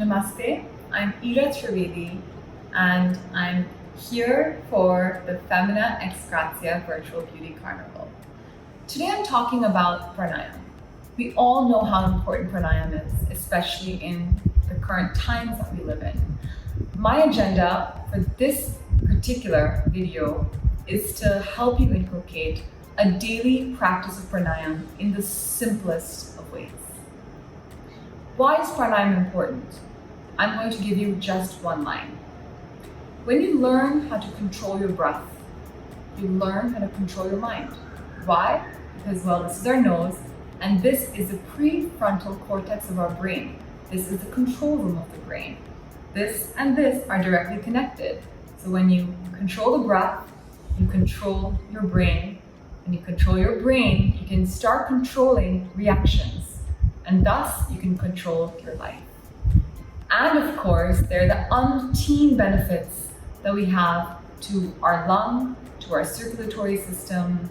Namaste, I'm Ira Trivedi and I'm here for the Femina x Grazia Virtual Beauty Carnival. Today I'm talking about Pranayama. We all know how important Pranayama is, especially in the current times that we live in. My agenda for this particular video is to help you inculcate a daily practice of Pranayama in the simplest of ways. Why is Pranayama important? I'm going to give you just one line. When you learn how to control your breath, you learn how to control your mind. Why? Because, well, this is our nose, and this is the prefrontal cortex of our brain. This is the control room of the brain. This and this are directly connected. So when you control the breath, you control your brain. When you control your brain, you can start controlling reactions. And thus, you can control your life. And of course, there are the umpteen benefits that we have to our lung, to our circulatory system,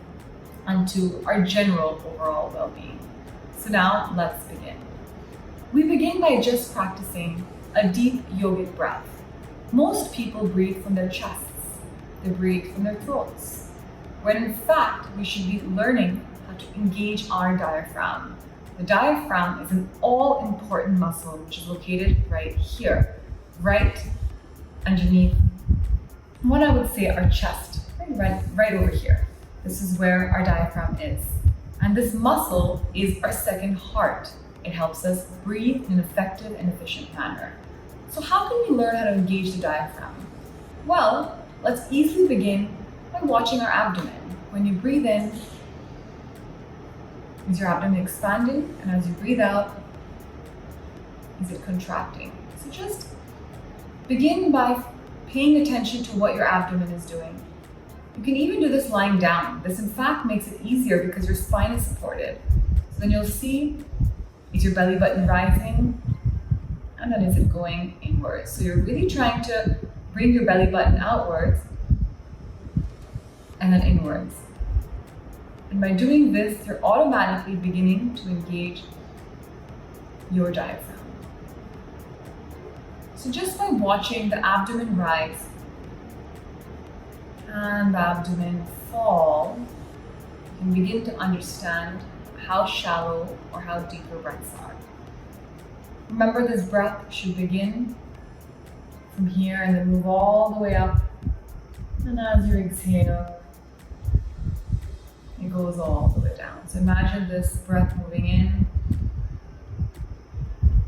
and to our general overall well-being. So now, let's begin. We begin by just practicing a deep yogic breath. Most people breathe from their chests. They breathe from their throats. When in fact, we should be learning how to engage our diaphragm. The diaphragm is an all-important muscle which is located right here, right underneath what I would say our chest, right over here. This is where our diaphragm is. And this muscle is our second heart. It helps us breathe in an effective and efficient manner. So how can we learn how to engage the diaphragm? Well, let's easily begin by watching our abdomen. When you breathe in, is your abdomen expanding? And as you breathe out, is it contracting? So just begin by paying attention to what your abdomen is doing. You can even do this lying down. This in fact makes it easier because your spine is supported. So then you'll see, is your belly button rising? And then is it going inwards? So you're really trying to bring your belly button outwards and then inwards. And by doing this, you're automatically beginning to engage your diaphragm. So just by watching the abdomen rise and the abdomen fall, you can begin to understand how shallow or how deep your breaths are. Remember, this breath should begin from here and then move all the way up. And as you exhale, it goes all the way down. So imagine this breath moving in.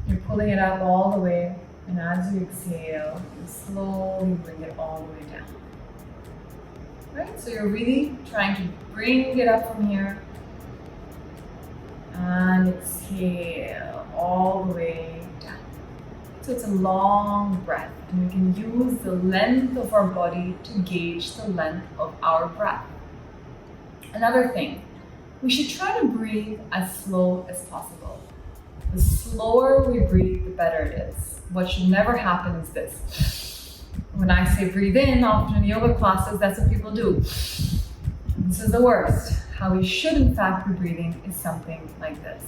You're pulling it up all the way, and as you exhale, you slowly bring it all the way down. Right? So you're really trying to bring it up from here and exhale all the way down. So it's a long breath, and we can use the length of our body to gauge the length of our breath. Another thing, we should try to breathe as slow as possible. The slower we breathe, the better it is. What should never happen is this. When I say breathe in, often in yoga classes, that's what people do. This is the worst. How we should in fact be breathing is something like this.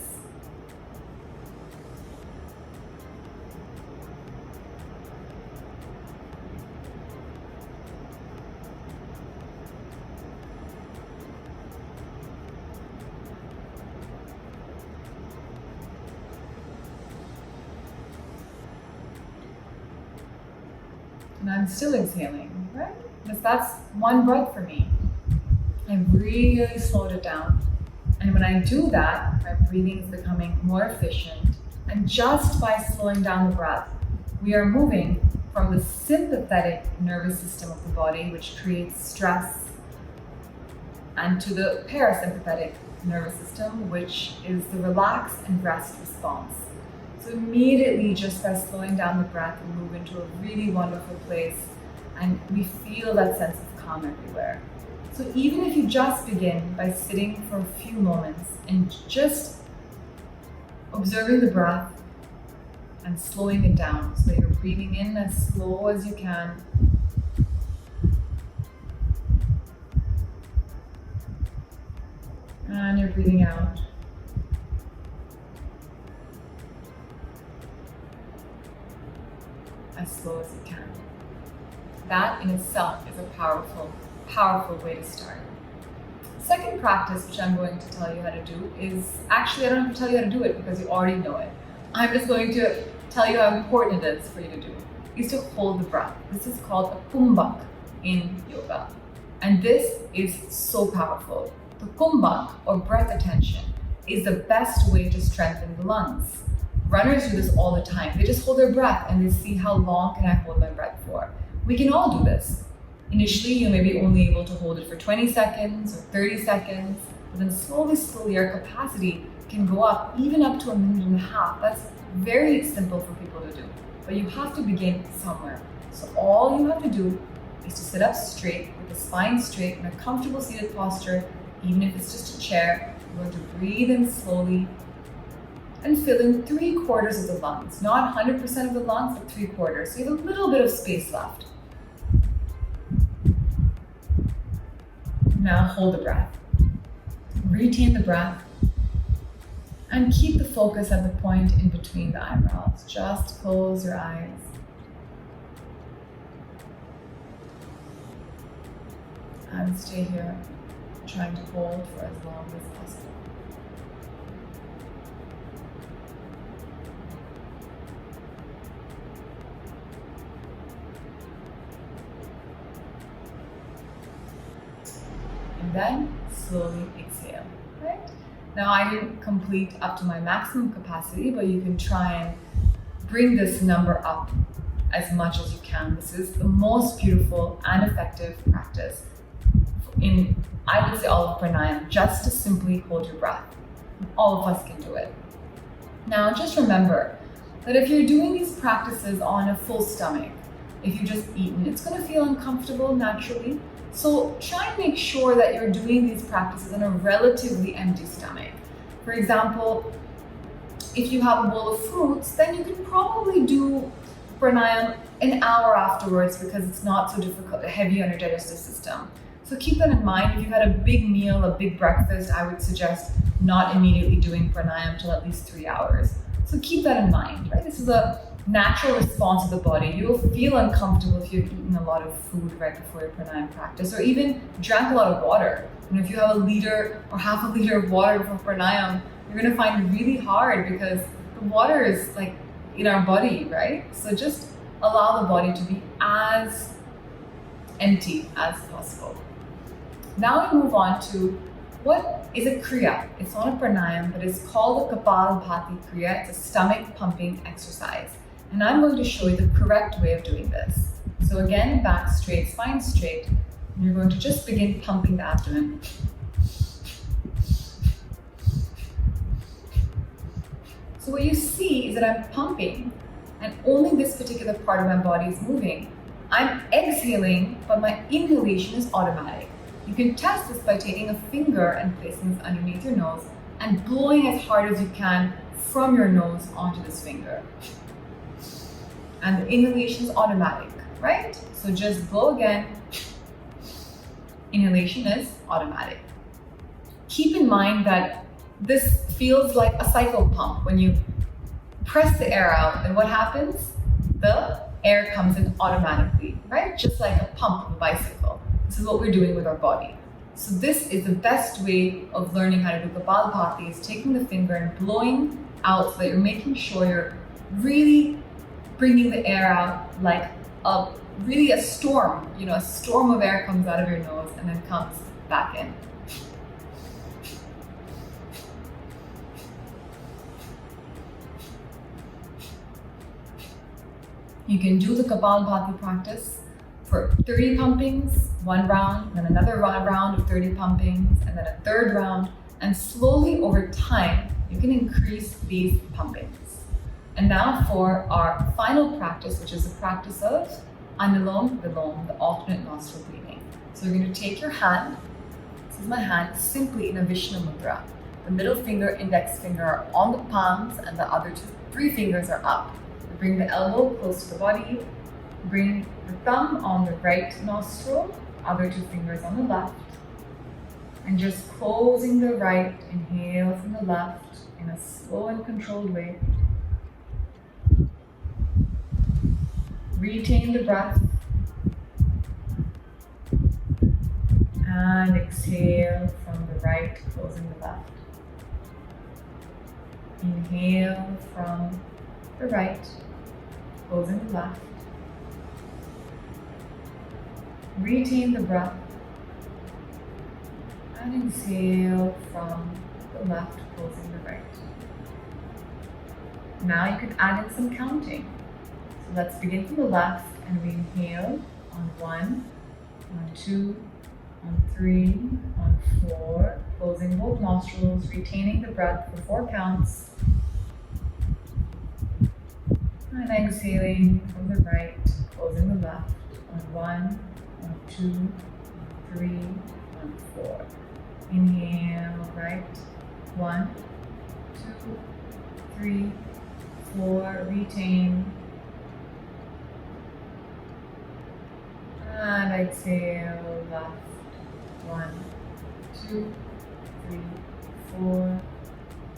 And I'm still exhaling, right? Because that's one breath for me. I've really slowed it down. And when I do that, my breathing is becoming more efficient. And just by slowing down the breath, we are moving from the sympathetic nervous system of the body, which creates stress, and to the parasympathetic nervous system, which is the relax and rest response. So immediately, just by slowing down the breath, we move into a really wonderful place, and we feel that sense of calm everywhere. So even if you just begin by sitting for a few moments and just observing the breath and slowing it down, so you're breathing in as slow as you can, and you're breathing out. as slow as you can. That in itself is a powerful, powerful way to start. Second practice, which I'm going to tell you how to do, is actually I don't have to tell you how to do it because you already know it. I'm just going to tell you how important it is for you to do, is to hold the breath. This is called a kumbhak in yoga. And this is so powerful. The kumbhak, or breath attention, is the best way to strengthen the lungs. Runners do this all the time. They just hold their breath and they see how long can I hold my breath for. We can all do this. Initially, you may be only able to hold it for 20 seconds or 30 seconds, but then slowly your capacity can go up, even up to a minute and a half. That's very simple for people to do, but you have to begin somewhere. So all you have to do is to sit up straight with the spine straight in a comfortable seated posture, even if it's just a chair. You're going to breathe in slowly and fill in 3/4 of the lungs, not 100% of the lungs, but 3/4. So you have a little bit of space left. Now hold the breath. Retain the breath and keep the focus at the point in between the eyebrows. Just close your eyes. And stay here, trying to hold for as long as possible. And then slowly exhale, right? Now I didn't complete up to my maximum capacity, but you can try and bring this number up as much as you can. This is the most beautiful and effective practice in, I would say, all of pranayama, just to simply hold your breath. All of us can do it. Now just remember that if you're doing these practices on a full stomach, if you've just eaten, it's going to feel uncomfortable naturally. So try and make sure that you're doing these practices on a relatively empty stomach. For example, if you have a bowl of fruits, then you can probably do pranayama an hour afterwards because it's not so difficult, heavy on your digestive system. So keep that in mind. If you had a big meal, a big breakfast, I would suggest not immediately doing pranayama until at least 3 hours. So keep that in mind, right? This is a natural response of the body. You'll feel uncomfortable if you've eaten a lot of food right before your pranayama practice, or even drank a lot of water. If you have a liter or half a liter of water before pranayama, you're going to find it really hard because the water is like in our body, right? So just allow the body to be as empty as possible. Now we move on to what is a kriya. It's not a pranayama, but it's called a kapalabhati kriya. It's a stomach pumping exercise. And I'm going to show you the correct way of doing this. So again, back straight, spine straight. And you're going to just begin pumping the abdomen. So what you see is that I'm pumping and only this particular part of my body is moving. I'm exhaling, but my inhalation is automatic. You can test this by taking a finger and placing it underneath your nose and blowing as hard as you can from your nose onto this finger. And the inhalation is automatic, right? So just blow again. Inhalation is automatic. Keep in mind that this feels like a cycle pump. When you press the air out, then what happens? The air comes in automatically, right? Just like a pump of a bicycle. This is what we're doing with our body. So this is the best way of learning how to do Kapalabhati, is taking the finger and blowing out so that you're making sure you're really bringing the air out like a storm. A storm of air comes out of your nose and then comes back in. You can do the Kapalabhati practice for 30 pumpings, one round, then another round of 30 pumpings, and then a third round. And slowly over time, you can increase these pumpings. And now for our final practice, which is the practice of Anulom Vilom, the alternate nostril breathing. So you're going to take your hand, this is my hand, simply in a Vishnu Mudra. The middle finger, index finger are on the palms, and the other three fingers are up. Bring the elbow close to the body. Bring the thumb on the right nostril, other two fingers on the left. And just closing the right, inhale from the left in a slow and controlled way. Retain the breath. And exhale from the right, closing the left. Inhale from the right, closing the left. Retain the breath. And exhale from the left, closing the right. Now you can add in some counting. So let's begin from the left and we inhale on 1, on 2, on 3, on 4, closing both nostrils, retaining the breath for 4 counts. And exhaling from the right, closing the left on 1, on 2, on 3, on 4. Inhale, right, 1, 2, 3, 4, retain. And exhale, left, 1, 2, 3, 4,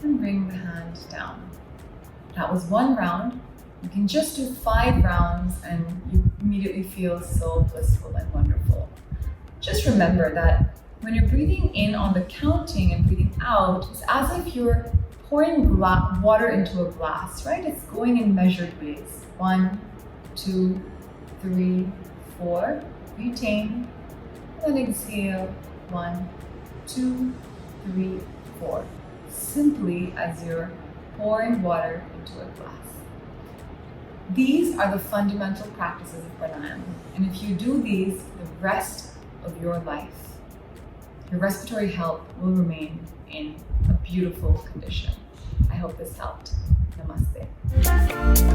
and bring the hand down. That was 1 round. You can just do 5 rounds and you immediately feel so blissful and wonderful. Just remember that when you're breathing in on the counting and breathing out, it's as if you're pouring water into a glass, right? It's going in measured ways. 1, 2, 3, 4. Retain. And exhale. 1, 2, 3, 4. Simply as you're pouring water into a glass. These are the fundamental practices of pranayama. And if you do these the rest of your life, your respiratory health will remain in a beautiful condition. I hope this helped. Namaste.